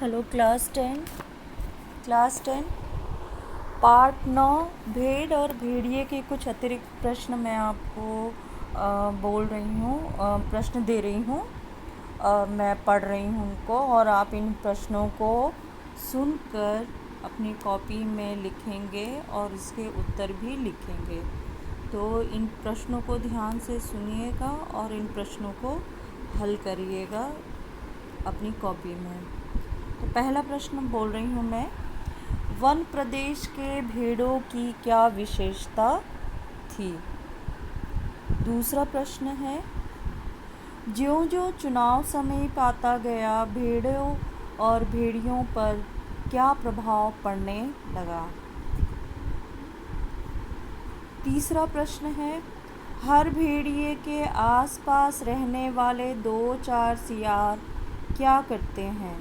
Hello class ten part 9 भेड़ और भेड़िए के कुछ अतिरिक्त प्रश्न मैं आपको बोल रही हूँ, प्रश्न दे रही हूँ। मैं पढ़ रही हूँ उनको और आप इन प्रश्नों को सुनकर अपनी कॉपी में लिखेंगे और इसके उत्तर भी लिखेंगे। तो इन प्रश्नों को ध्यान से सुनिएगा और इन प्रश्नों को हल करिएगा अपनी कॉपी में। तो पहला प्रश्न बोल रही हूँ मैं, वन प्रदेश के भेड़ों की क्या विशेषता थी। दूसरा प्रश्न है, ज्यों-ज्यों चुनाव समीप आता गया भेड़ों और भेड़ियों पर क्या प्रभाव पड़ने लगा। तीसरा प्रश्न है, हर भेड़िए के आसपास रहने वाले 2-4 सियार क्या करते हैं।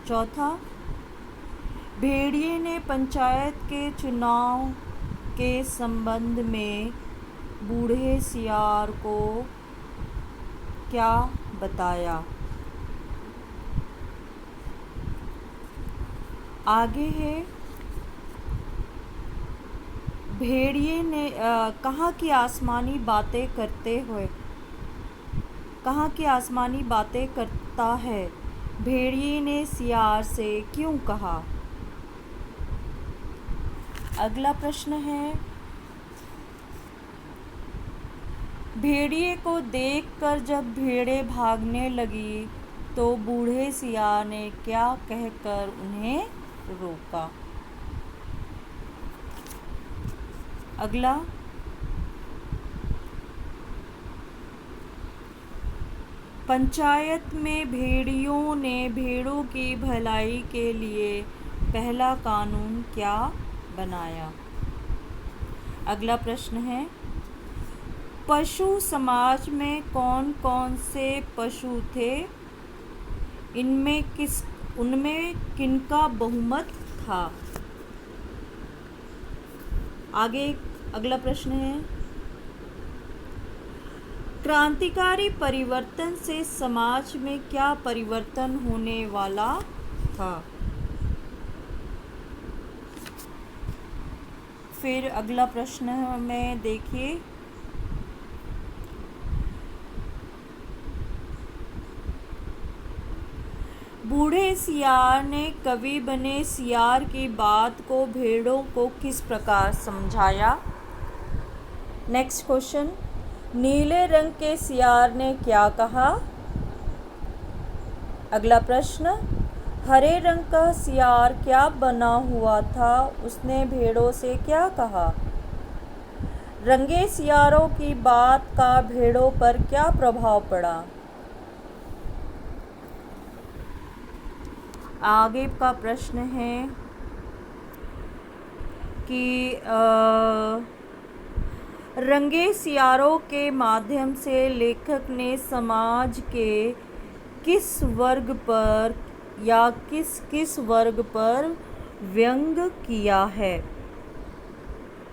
चौथा, भेड़िए ने पंचायत के चुनाव के संबंध में बूढ़े सियार को क्या बताया। आगे है, भेड़िए ने कहाँ की आसमानी बातें करता है, भेड़िए ने सियार से क्यों कहा। अगला प्रश्न है, भेड़िए को देखकर जब भेड़ें भागने लगी तो बूढ़े सियार ने क्या कहकर उन्हें रोका। अगला, पंचायत में भेड़ियों ने भेड़ों की भलाई के लिए पहला कानून क्या बनाया। अगला प्रश्न है, पशु समाज में कौन कौन से पशु थे, उनमें किनका बहुमत था। आगे अगला प्रश्न है, क्रांतिकारी परिवर्तन से समाज में क्या परिवर्तन होने वाला था। फिर अगला प्रश्न में देखिए, बूढ़े सियार ने कवि बने सियार की बात को भेड़ों को किस प्रकार समझाया। नेक्स्ट क्वेश्चन, नीले रंग के सियार ने क्या कहा। अगला प्रश्न, हरे रंग का सियार क्या बना हुआ था, उसने भेड़ों से क्या कहा। रंगे सियारों की बात का भेड़ों पर क्या प्रभाव पड़ा। आगे का प्रश्न है कि रंगे सियारों के माध्यम से लेखक ने समाज के किस वर्ग पर या किस वर्ग पर व्यंग किया है।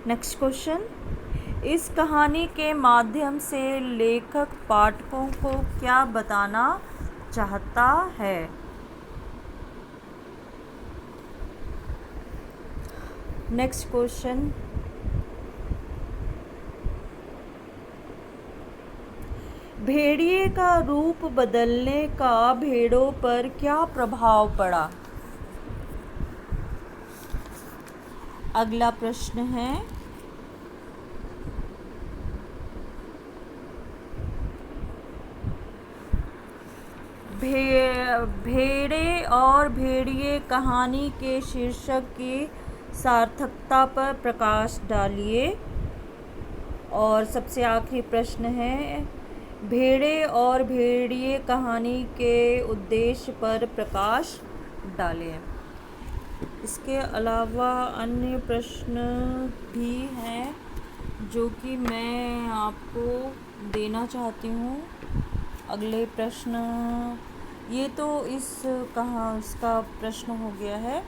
नेक्स्ट क्वेश्चन, इस कहानी के माध्यम से लेखक पाठकों को क्या बताना चाहता है। नेक्स्ट क्वेश्चन, भेड़िए का रूप बदलने का भेड़ों पर क्या प्रभाव पड़ा। अगला प्रश्न है, भेड़े और भेड़िए कहानी के शीर्षक की सार्थकता पर प्रकाश डालिए। और सबसे आखिरी प्रश्न है, भेड़े और भेड़िए कहानी के उद्देश्य पर प्रकाश डालें। इसके अलावा अन्य प्रश्न भी हैं जो कि मैं आपको देना चाहती हूँ। अगले प्रश्न, ये तो इसका प्रश्न हो गया है।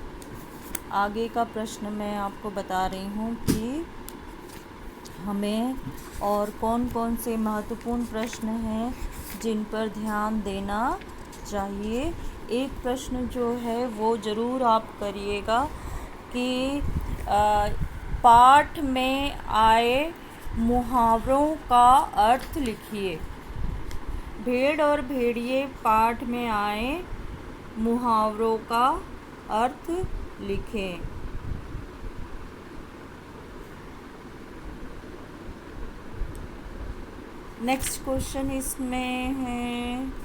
आगे का प्रश्न मैं आपको बता रही हूँ कि हमें और कौन कौन से महत्वपूर्ण प्रश्न हैं जिन पर ध्यान देना चाहिए एक प्रश्न जो है वो ज़रूर आप करिएगा कि पाठ में आए मुहावरों का अर्थ लिखिए। भेड़ और भेड़िए पाठ में आए मुहावरों का अर्थ लिखें। नेक्स्ट क्वेश्चन इसमें है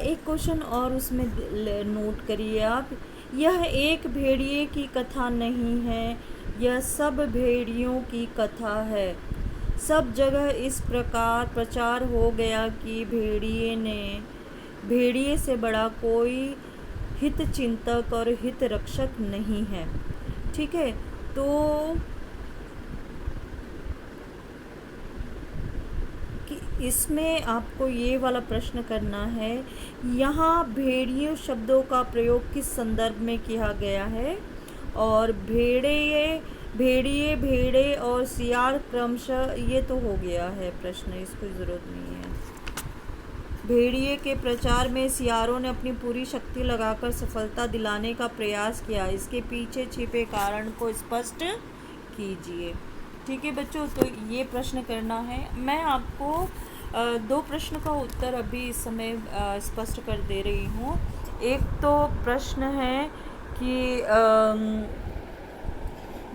एक क्वेश्चन और उसमें नोट करिए आप। यह एक भेड़िए की कथा नहीं है, यह सब भेड़ियों की कथा है। सब जगह इस प्रकार प्रचार हो गया कि भेड़िए से बड़ा कोई हित चिंतक और हित रक्षक नहीं है। ठीक है, तो इसमें आपको ये वाला प्रश्न करना है, यहाँ भेड़ियों शब्दों का प्रयोग किस संदर्भ में किया गया है। और भेड़िए भेड़े और सियार क्रमशः, ये तो हो गया है प्रश्न, इसको ज़रूरत नहीं है। भेड़िए के प्रचार में सियारों ने अपनी पूरी शक्ति लगाकर सफलता दिलाने का प्रयास किया। इसके पीछे छिपे कारण को स्पष्ट कीजिए। ठीक है बच्चों, तो ये प्रश्न करना है। मैं आपको दो प्रश्न का उत्तर अभी इस समय स्पष्ट कर दे रही हूँ। एक तो प्रश्न है कि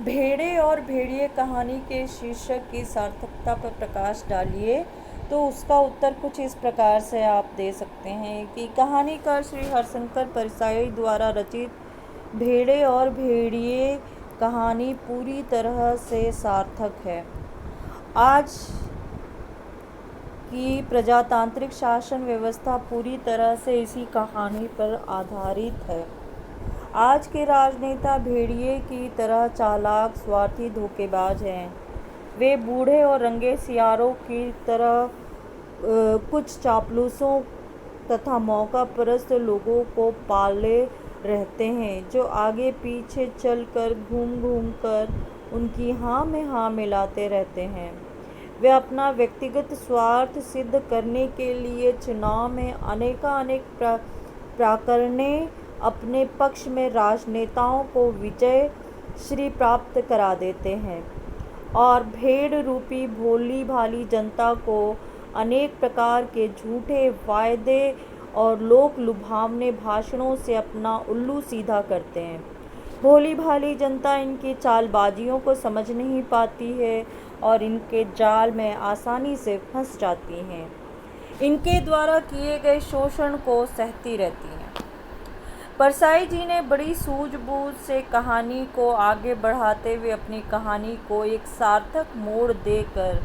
भेड़े और भेड़िए कहानी के शीर्षक की सार्थकता पर प्रकाश डालिए। तो उसका उत्तर कुछ इस प्रकार से आप दे सकते हैं कि कहानीकार श्री हरिशंकर परसाई द्वारा रचित भेड़े और भेड़िए कहानी पूरी तरह से सार्थक है। आज की प्रजातांत्रिक शासन व्यवस्था पूरी तरह से इसी कहानी पर आधारित है। आज के राजनेता भेड़िए की तरह चालाक, स्वार्थी, धोखेबाज हैं। वे बूढ़े और रंगे सियारों की तरह कुछ चापलूसों तथा मौका परस्त लोगों को पाले रहते हैं, जो आगे पीछे चलकर घूम घूम कर उनकी हाँ में हाँ मिलाते रहते हैं। वे अपना व्यक्तिगत स्वार्थ सिद्ध करने के लिए चुनाव में अनेकानेक प्राकरणे अपने पक्ष में राजनेताओं को विजय श्री प्राप्त करा देते हैं और भेड़ रूपी भोली भाली जनता को अनेक प्रकार के झूठे वायदे और लोक लुभावने भाषणों से अपना उल्लू सीधा करते हैं। भोली भाली जनता इनकी चालबाजियों को समझ नहीं पाती है और इनके जाल में आसानी से फंस जाती हैं। इनके द्वारा किए गए शोषण को सहती रहती हैं। परसाई जी ने बड़ी सूझबूझ से कहानी को आगे बढ़ाते हुए अपनी कहानी को एक सार्थक मोड़ देकर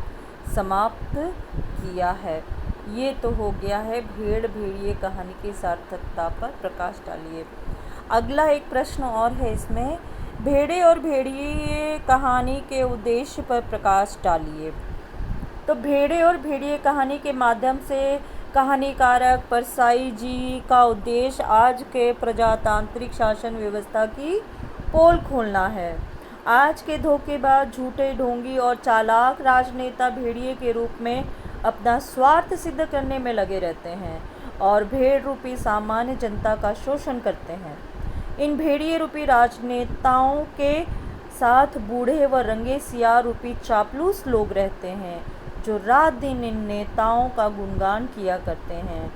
समाप्त किया है। ये तो हो गया है भेड़ भेड़िए कहानी की सार्थकता पर प्रकाश डालिए। अगला एक प्रश्न और है इसमें, भेड़े और भेड़िए कहानी के उद्देश्य पर प्रकाश डालिए। तो भेड़े और भेड़िए कहानी के माध्यम से कहानीकारक परसाई जी का उद्देश्य आज के प्रजातांत्रिक शासन व्यवस्था की पोल खोलना है। आज के धोखेबाज, झूठे, ढोंगी और चालाक राजनेता भेड़िए के रूप में अपना स्वार्थ सिद्ध करने में लगे रहते हैं और भेड़ रूपी सामान्य जनता का शोषण करते हैं। इन भेड़िए रूपी राजनेताओं के साथ बूढ़े व रंगे सियार रूपी चापलूस लोग रहते हैं, जो रात दिन इन नेताओं का गुणगान किया करते हैं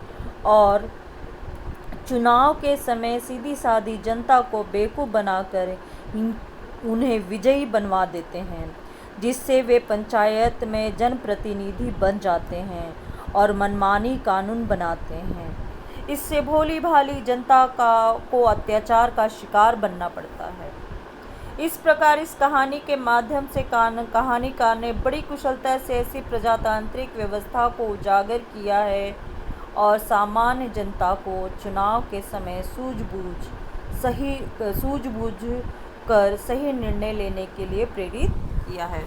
और चुनाव के समय सीधी सादी जनता को बेवकूफ़ बनाकर उन्हें विजयी बनवा देते हैं, जिससे वे पंचायत में जनप्रतिनिधि बन जाते हैं और मनमानी कानून बनाते हैं। इससे भोली भाली जनता को अत्याचार का शिकार बनना पड़ता है। इस प्रकार इस कहानी के माध्यम से कहानीकार ने बड़ी कुशलता से ऐसी प्रजातांत्रिक व्यवस्था को उजागर किया है और सामान्य जनता को चुनाव के समय सूझबूझ कर सही निर्णय लेने के लिए प्रेरित किया है।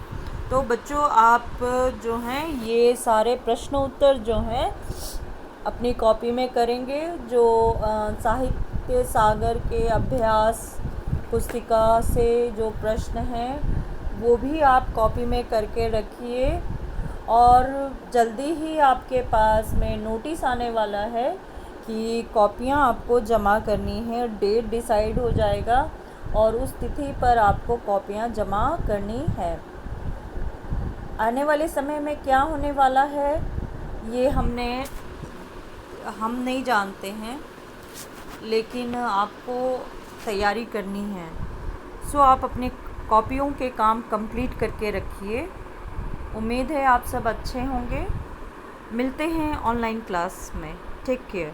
तो बच्चों, आप जो हैं ये सारे प्रश्न उत्तर जो हैं अपनी कॉपी में करेंगे। जो साहित्य सागर के अभ्यास पुस्तिका से जो प्रश्न हैं वो भी आप कॉपी में करके रखिए। और जल्दी ही आपके पास में नोटिस आने वाला है कि कॉपियाँ आपको जमा करनी है। डेट डिसाइड हो जाएगा और उस तिथि पर आपको कॉपियाँ जमा करनी है। आने वाले समय में क्या होने वाला है ये हम नहीं जानते हैं, लेकिन आपको तैयारी करनी है। सो आप अपने कॉपियों के काम कंप्लीट करके रखिए। उम्मीद है आप सब अच्छे होंगे। मिलते हैं ऑनलाइन क्लास में। Take care.